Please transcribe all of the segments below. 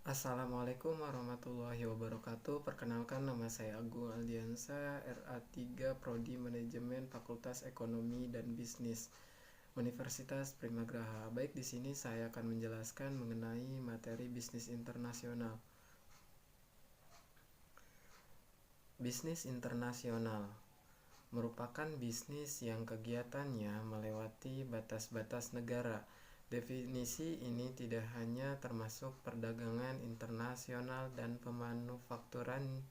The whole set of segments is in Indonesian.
Assalamualaikum warahmatullahi wabarakatuh. Perkenalkan, nama saya Agung Aldiansa, RA3 Prodi Manajemen Fakultas Ekonomi dan Bisnis Universitas Primagraha. Baik, di sini saya akan menjelaskan mengenai materi bisnis internasional. Bisnis internasional merupakan bisnis yang kegiatannya melewati batas-batas negara. Definisi ini tidak hanya termasuk perdagangan internasional dan pemanufakturan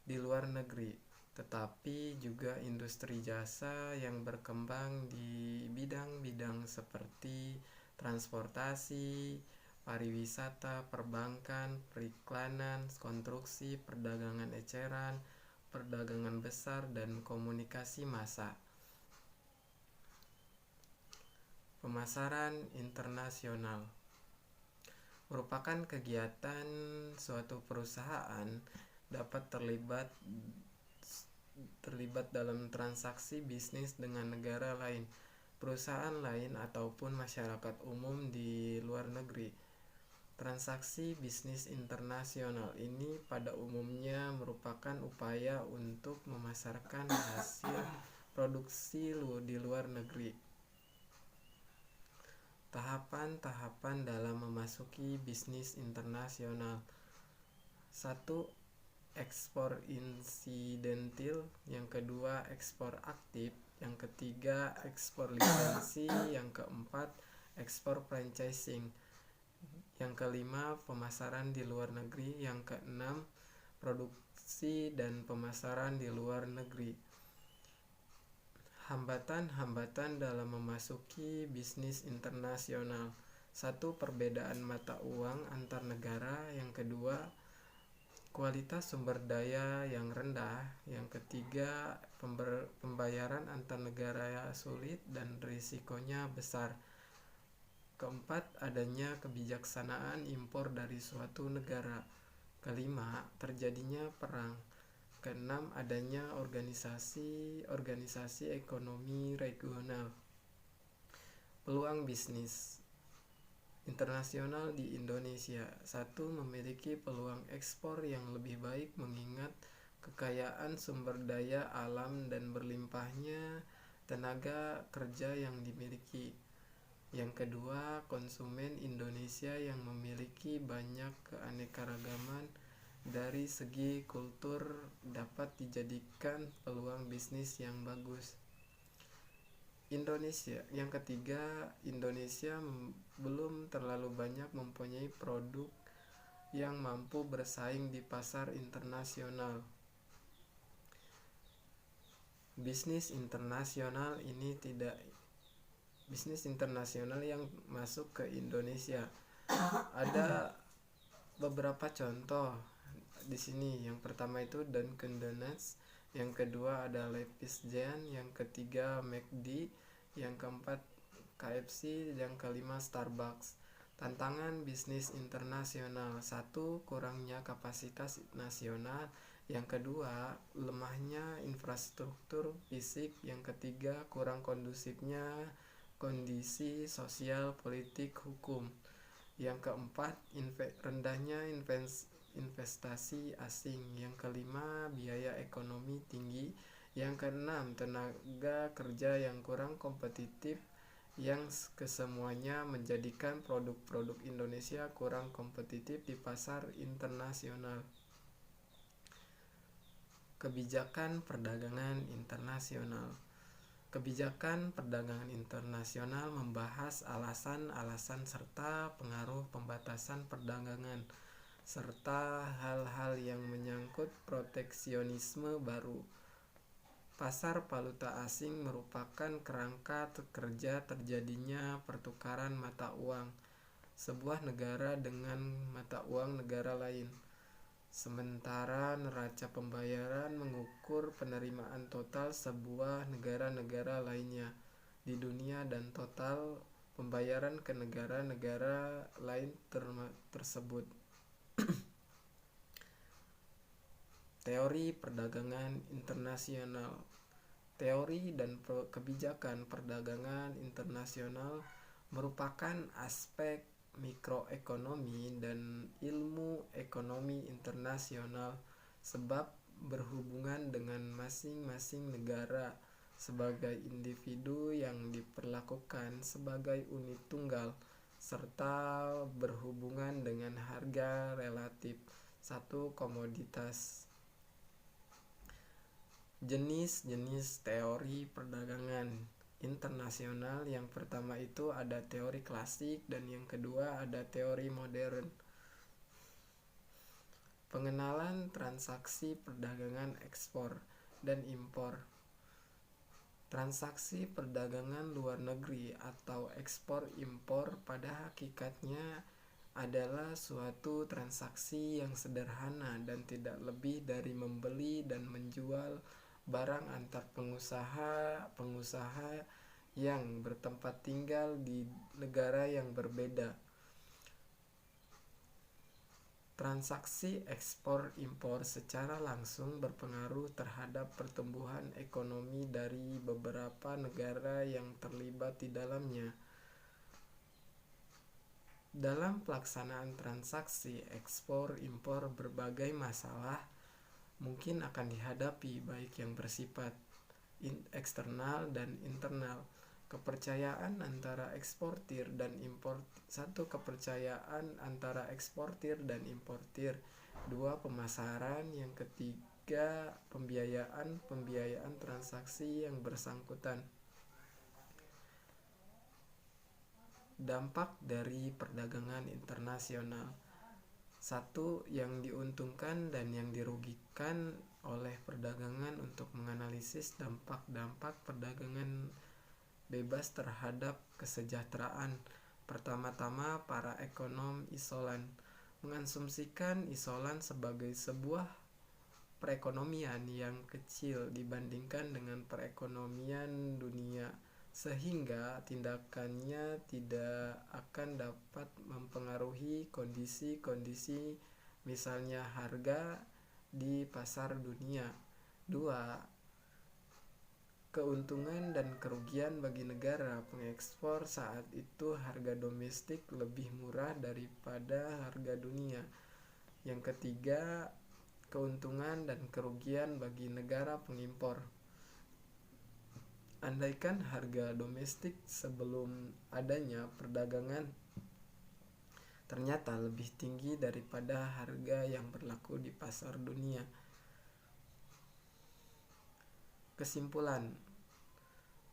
di luar negeri, tetapi juga industri jasa yang berkembang di bidang-bidang seperti transportasi, pariwisata, perbankan, periklanan, konstruksi, perdagangan eceran, perdagangan besar, dan komunikasi massa. Pemasaran internasional merupakan kegiatan suatu perusahaan dapat terlibat dalam transaksi bisnis dengan negara lain, perusahaan lain, ataupun masyarakat umum di luar negeri. Transaksi bisnis internasional ini pada umumnya merupakan upaya untuk memasarkan hasil produksi di luar negeri. Tahapan-tahapan dalam memasuki bisnis internasional. 1. Ekspor insidentil. Yang kedua, ekspor aktif. Yang ketiga, ekspor lisensi. Yang keempat, ekspor franchising. Yang kelima, pemasaran di luar negeri. Yang keenam, produksi dan pemasaran di luar negeri. Hambatan-hambatan dalam memasuki bisnis internasional. 1. Perbedaan mata uang antar negara. Yang kedua, kualitas sumber daya yang rendah. Yang ketiga, pembayaran antar negara sulit dan risikonya besar. Keempat, adanya kebijaksanaan impor dari suatu negara. Kelima, terjadinya perang. Keenam, adanya organisasi ekonomi regional. Peluang bisnis internasional di Indonesia. 1. Memiliki peluang ekspor yang lebih baik mengingat kekayaan sumber daya alam dan berlimpahnya tenaga kerja yang dimiliki. Yang kedua, konsumen Indonesia yang memiliki banyak keanekaragaman dari segi kultur dapat dijadikan peluang bisnis yang bagus. Indonesia. Yang ketiga, Indonesia belum terlalu banyak mempunyai produk yang mampu bersaing di pasar internasional. Bisnis internasional yang masuk ke Indonesia. Ada beberapa contoh di sini. Yang pertama itu Dunkin Donuts, yang kedua ada Lepis Giant, yang ketiga McD, yang keempat KFC, yang kelima Starbucks. Tantangan bisnis internasional. 1. Kurangnya kapasitas nasional. Yang kedua, lemahnya infrastruktur fisik. Yang ketiga, kurang kondusifnya kondisi sosial, politik, hukum. Yang keempat, rendahnya investasi asing. Yang kelima, biaya ekonomi tinggi. Yang keenam, tenaga kerja yang kurang kompetitif. Yang kesemuanya menjadikan produk-produk Indonesia kurang kompetitif di pasar internasional. Kebijakan perdagangan internasional. Kebijakan perdagangan internasional membahas alasan-alasan serta pengaruh pembatasan perdagangan, serta hal-hal yang menyangkut proteksionisme baru. Pasar valuta asing merupakan kerangka kerja terjadinya pertukaran mata uang sebuah negara dengan mata uang negara lain. Sementara neraca pembayaran mengukur penerimaan total sebuah negara-negara lainnya di dunia dan total pembayaran ke negara-negara lain tersebut. Teori perdagangan internasional. Teori dan kebijakan perdagangan internasional merupakan aspek mikroekonomi dan ilmu ekonomi internasional sebab berhubungan dengan masing-masing negara sebagai individu yang diperlakukan sebagai unit tunggal serta berhubungan dengan harga relatif satu komoditas. Jenis-jenis teori perdagangan internasional, yang pertama itu ada teori klasik dan yang kedua ada teori modern. Pengenalan transaksi perdagangan ekspor dan impor. Transaksi perdagangan luar negeri atau ekspor impor pada hakikatnya adalah suatu transaksi yang sederhana dan tidak lebih dari membeli dan menjual barang antar pengusaha yang bertempat tinggal di negara yang berbeda. Transaksi ekspor impor secara langsung berpengaruh terhadap pertumbuhan ekonomi dari beberapa negara yang terlibat di dalamnya. Dalam pelaksanaan transaksi ekspor impor, berbagai masalah mungkin akan dihadapi, baik yang bersifat eksternal dan internal. Kepercayaan antara eksportir dan kepercayaan antara eksportir dan importir. 2. Pemasaran. Yang ketiga, pembiayaan transaksi yang bersangkutan. Dampak dari perdagangan internasional. 1. Yang diuntungkan dan yang dirugikan oleh perdagangan. Untuk menganalisis dampak-dampak perdagangan bebas terhadap kesejahteraan. Pertama-tama, para ekonom isolan mengasumsikan isolan sebagai sebuah perekonomian yang kecil dibandingkan dengan perekonomian dunia, sehingga tindakannya tidak akan dapat mempengaruhi kondisi-kondisi misalnya harga di pasar dunia. 2. Keuntungan dan kerugian bagi negara pengekspor saat itu harga domestik lebih murah daripada harga dunia. Yang ketiga, keuntungan dan kerugian bagi negara pengimpor. Andaikan harga domestik sebelum adanya perdagangan ternyata lebih tinggi daripada harga yang berlaku di pasar dunia. Kesimpulan,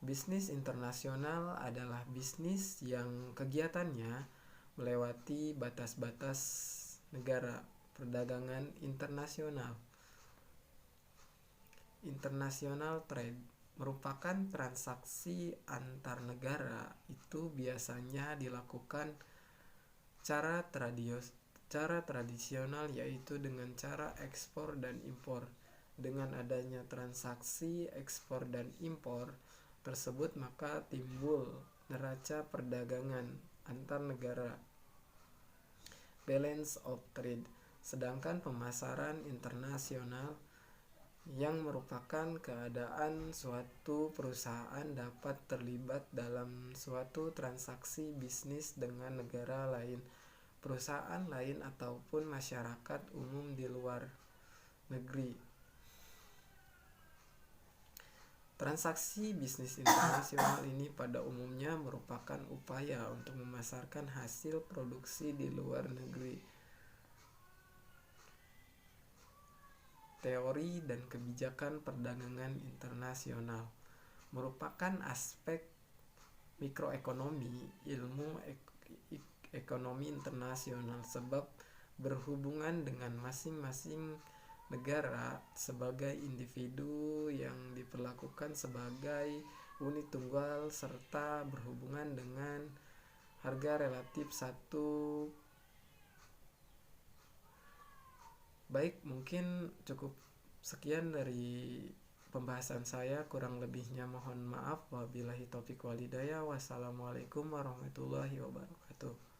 bisnis internasional adalah bisnis yang kegiatannya melewati batas-batas negara. Perdagangan internasional, international trade, merupakan transaksi antar negara. Itu biasanya dilakukan cara tradisional, yaitu dengan cara ekspor dan impor. Dengan adanya transaksi ekspor dan impor tersebut, maka timbul neraca perdagangan antar negara, balance of trade. Sedangkan pemasaran internasional, yang merupakan keadaan suatu perusahaan dapat terlibat dalam suatu transaksi bisnis dengan negara lain, perusahaan lain ataupun masyarakat umum di luar negeri. Transaksi bisnis internasional ini pada umumnya merupakan upaya untuk memasarkan hasil produksi di luar negeri. Teori dan kebijakan perdagangan internasional merupakan aspek mikroekonomi, ilmu ekonomi internasional, sebab berhubungan dengan masing-masing negara sebagai individu yang diperlakukan sebagai unit tunggal serta berhubungan dengan harga relatif satu. Baik, mungkin cukup sekian dari pembahasan saya, kurang lebihnya mohon maaf. Wabillahi taufiq walhidayah. Wassalamualaikum warahmatullahi wabarakatuh.